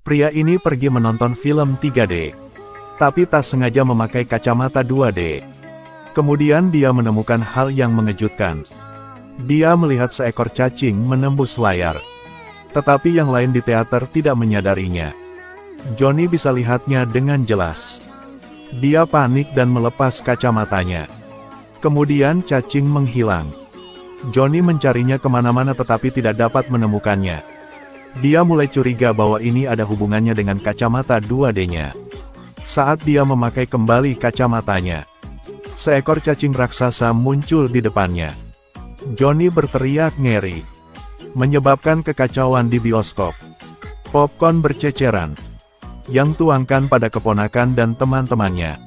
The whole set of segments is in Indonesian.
Pria ini pergi menonton film 3D, tapi tak sengaja memakai kacamata 2D. Kemudian dia menemukan hal yang mengejutkan. Dia melihat seekor cacing menembus layar. Tetapi yang lain di teater tidak menyadarinya. Johnny bisa lihatnya dengan jelas. Dia panik dan melepas kacamatanya. Kemudian cacing menghilang. Johnny mencarinya kemana-mana tetapi tidak dapat menemukannya. Dia mulai curiga bahwa ini ada hubungannya dengan kacamata 2D-nya. Saat dia memakai kembali kacamatanya, seekor cacing raksasa muncul di depannya. Johnny berteriak ngeri, menyebabkan kekacauan di bioskop. Popcorn berceceran, yang tuangkan pada keponakan dan teman-temannya.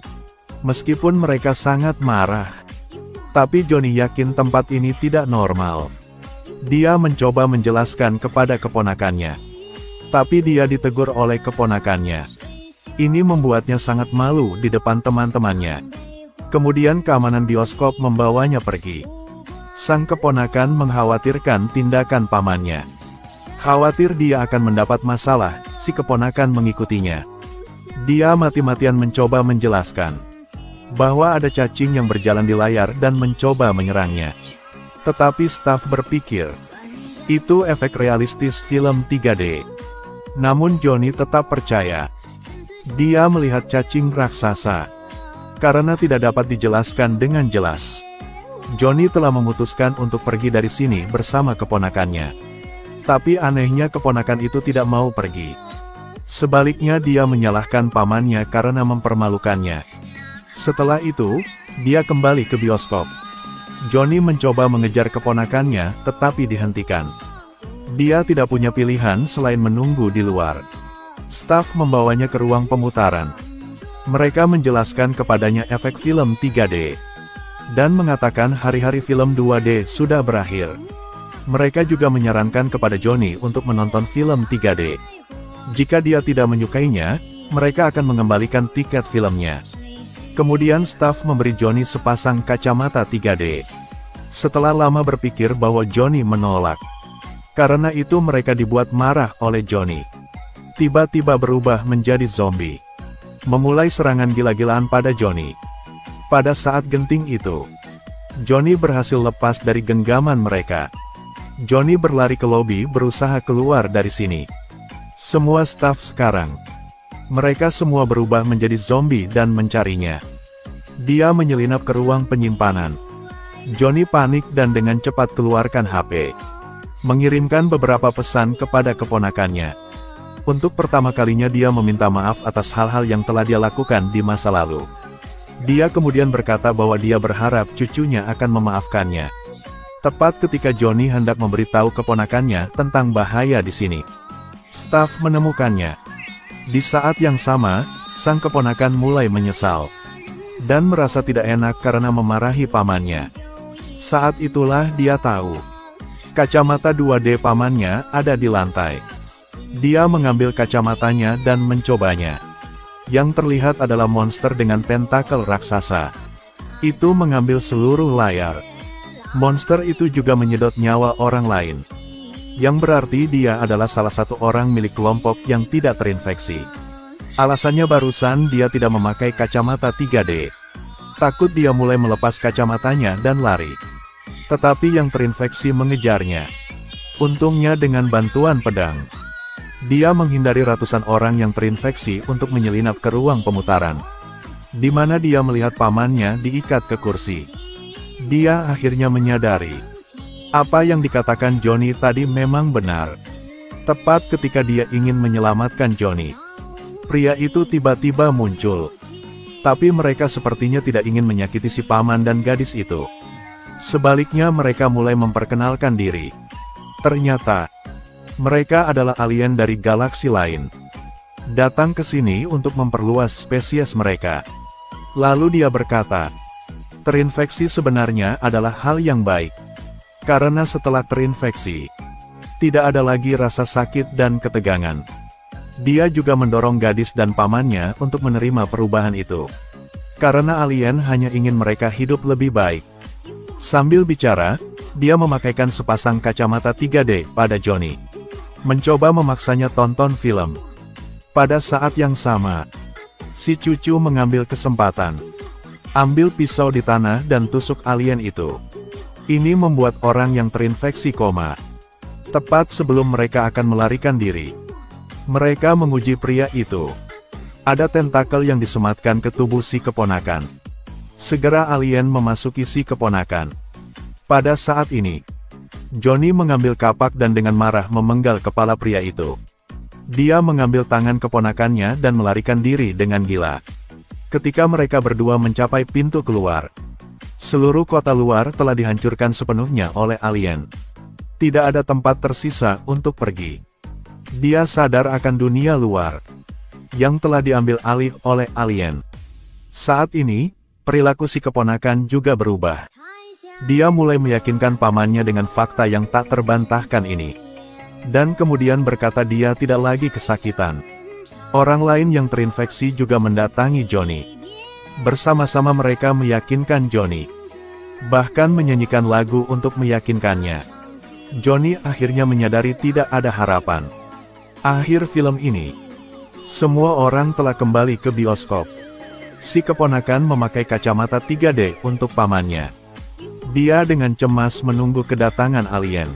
Meskipun mereka sangat marah, tapi Johnny yakin tempat ini tidak normal. Dia mencoba menjelaskan kepada keponakannya, tapi dia ditegur oleh keponakannya. Ini membuatnya sangat malu di depan teman-temannya. Kemudian keamanan bioskop membawanya pergi. Sang keponakan mengkhawatirkan tindakan pamannya. Khawatir dia akan mendapat masalah, si keponakan mengikutinya. Dia mati-matian mencoba menjelaskan bahwa ada cacing yang berjalan di layar dan mencoba menyerangnya. Tetapi staf berpikir, itu efek realistis film 3D. Namun Johnny tetap percaya. Dia melihat cacing raksasa. Karena tidak dapat dijelaskan dengan jelas, Johnny telah memutuskan untuk pergi dari sini bersama keponakannya. Tapi anehnya keponakan itu tidak mau pergi. Sebaliknya dia menyalahkan pamannya karena mempermalukannya. Setelah itu, dia kembali ke bioskop. Johnny mencoba mengejar keponakannya, tetapi dihentikan. Dia tidak punya pilihan selain menunggu di luar. Staf membawanya ke ruang pemutaran. Mereka menjelaskan kepadanya efek film 3D. Dan mengatakan hari-hari film 2D sudah berakhir. Mereka juga menyarankan kepada Johnny untuk menonton film 3D. Jika dia tidak menyukainya, mereka akan mengembalikan tiket filmnya. Kemudian staf memberi Johnny sepasang kacamata 3D. Setelah lama berpikir bahwa Johnny menolak. Karena itu mereka dibuat marah oleh Johnny. Tiba-tiba berubah menjadi zombie. Memulai serangan gila-gilaan pada Johnny. Pada saat genting itu, Johnny berhasil lepas dari genggaman mereka. Johnny berlari ke lobi berusaha keluar dari sini. Semua staf sekarang, mereka semua berubah menjadi zombie dan mencarinya. Dia menyelinap ke ruang penyimpanan. Johnny panik dan dengan cepat keluarkan HP. Mengirimkan beberapa pesan kepada keponakannya. Untuk pertama kalinya dia meminta maaf atas hal-hal yang telah dia lakukan di masa lalu. Dia kemudian berkata bahwa dia berharap cucunya akan memaafkannya. Tepat ketika Johnny hendak memberitahu keponakannya tentang bahaya di sini, staf menemukannya. Di saat yang sama, sang keponakan mulai menyesal dan merasa tidak enak karena memarahi pamannya. Saat itulah dia tahu, kacamata 2D pamannya ada di lantai. Dia mengambil kacamatanya dan mencobanya. Yang terlihat adalah monster dengan tentakel raksasa. Itu mengambil seluruh layar. Monster itu juga menyedot nyawa orang lain. Yang berarti dia adalah salah satu orang milik kelompok yang tidak terinfeksi. Alasannya barusan dia tidak memakai kacamata 3D. Takut dia mulai melepas kacamatanya dan lari. Tetapi yang terinfeksi mengejarnya. Untungnya dengan bantuan pedang, dia menghindari ratusan orang yang terinfeksi untuk menyelinap ke ruang pemutaran, di mana dia melihat pamannya diikat ke kursi. Dia akhirnya menyadari, apa yang dikatakan Johnny tadi memang benar. Tepat ketika dia ingin menyelamatkan Johnny, pria itu tiba-tiba muncul. Tapi mereka sepertinya tidak ingin menyakiti si paman dan gadis itu. Sebaliknya mereka mulai memperkenalkan diri. Ternyata, mereka adalah alien dari galaksi lain. Datang ke sini untuk memperluas spesies mereka. Lalu dia berkata, terinfeksi sebenarnya adalah hal yang baik. Karena setelah terinfeksi, tidak ada lagi rasa sakit dan ketegangan. Dia juga mendorong gadis dan pamannya untuk menerima perubahan itu. Karena alien hanya ingin mereka hidup lebih baik. Sambil bicara, dia memakaikan sepasang kacamata 3D pada Johnny. Mencoba memaksanya tonton film. Pada saat yang sama, si cucu mengambil kesempatan. Ambil pisau di tanah dan tusuk alien itu. Ini membuat orang yang terinfeksi koma. Tepat sebelum mereka akan melarikan diri, mereka menguji pria itu. Ada tentakel yang disematkan ke tubuh si keponakan. Segera alien memasuki si keponakan. Pada saat ini, Johnny mengambil kapak dan dengan marah memenggal kepala pria itu. Dia mengambil tangan keponakannya dan melarikan diri dengan gila. Ketika mereka berdua mencapai pintu keluar, seluruh kota luar telah dihancurkan sepenuhnya oleh alien. Tidak ada tempat tersisa untuk pergi. Dia sadar akan dunia luar yang telah diambil alih oleh alien. Saat ini, perilaku si keponakan juga berubah. Dia mulai meyakinkan pamannya dengan fakta yang tak terbantahkan ini. Dan kemudian berkata dia tidak lagi kesakitan. Orang lain yang terinfeksi juga mendatangi Johnny. Bersama-sama mereka meyakinkan Johnny. Bahkan menyanyikan lagu untuk meyakinkannya. Johnny akhirnya menyadari tidak ada harapan. Akhir film ini, semua orang telah kembali ke bioskop. Si keponakan memakai kacamata 3D untuk pamannya. Dia dengan cemas menunggu kedatangan alien.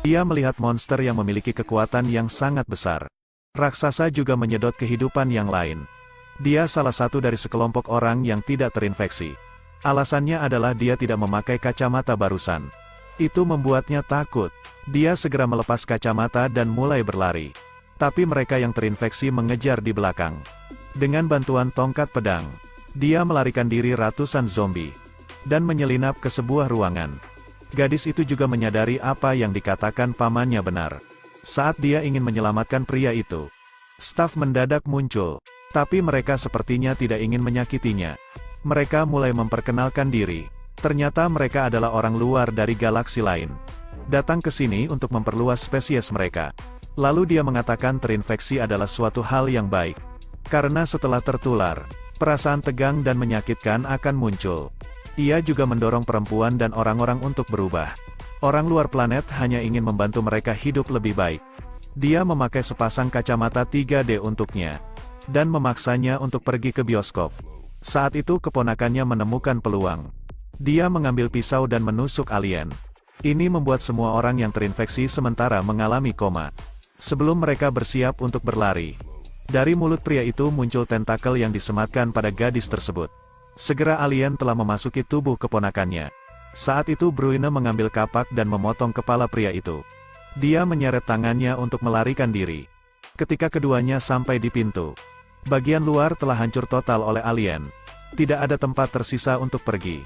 Dia melihat monster yang memiliki kekuatan yang sangat besar. Raksasa juga menyedot kehidupan yang lain. Dia salah satu dari sekelompok orang yang tidak terinfeksi. Alasannya adalah dia tidak memakai kacamata barusan. Itu membuatnya takut. Dia segera melepas kacamata dan mulai berlari. Tapi mereka yang terinfeksi mengejar di belakang. Dengan bantuan tongkat pedang, dia melarikan diri ratusan zombie dan menyelinap ke sebuah ruangan. Gadis itu juga menyadari apa yang dikatakan pamannya benar. Saat dia ingin menyelamatkan pria itu, staf mendadak muncul, tapi mereka sepertinya tidak ingin menyakitinya. Mereka mulai memperkenalkan diri. Ternyata mereka adalah orang luar dari galaksi lain. Datang ke sini untuk memperluas spesies mereka. Lalu dia mengatakan terinfeksi adalah suatu hal yang baik. Karena setelah tertular, perasaan tegang dan menyakitkan akan muncul. Ia juga mendorong perempuan dan orang-orang untuk berubah. Orang luar planet hanya ingin membantu mereka hidup lebih baik. Dia memakai sepasang kacamata 3D untuknya, dan memaksanya untuk pergi ke bioskop. Saat itu keponakannya menemukan peluang. Dia mengambil pisau dan menusuk alien. Ini membuat semua orang yang terinfeksi sementara mengalami koma. Sebelum mereka bersiap untuk berlari, dari mulut pria itu muncul tentakel yang disematkan pada gadis tersebut. Segera alien telah memasuki tubuh keponakannya. Saat itu Bruine mengambil kapak dan memotong kepala pria itu. Dia menyeret tangannya untuk melarikan diri. Ketika keduanya sampai di pintu, bagian luar telah hancur total oleh alien. Tidak ada tempat tersisa untuk pergi.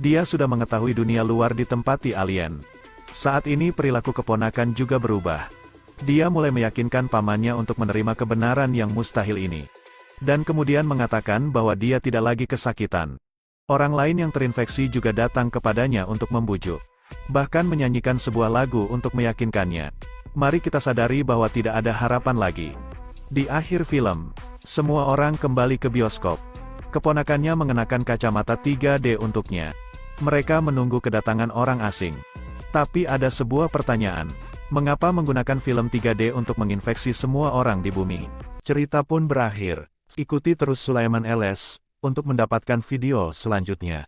Dia sudah mengetahui dunia luar ditempati alien. Saat ini perilaku keponakan juga berubah. Dia mulai meyakinkan pamannya untuk menerima kebenaran yang mustahil ini. Dan kemudian mengatakan bahwa dia tidak lagi kesakitan. Orang lain yang terinfeksi juga datang kepadanya untuk membujuk. Bahkan menyanyikan sebuah lagu untuk meyakinkannya. Mari kita sadari bahwa tidak ada harapan lagi. Di akhir film, semua orang kembali ke bioskop. Keponakannya mengenakan kacamata 3D untuknya. Mereka menunggu kedatangan orang asing. Tapi ada sebuah pertanyaan. Mengapa menggunakan film 3D untuk menginfeksi semua orang di bumi? Cerita pun berakhir. Ikuti terus Sulaiman LS untuk mendapatkan video selanjutnya.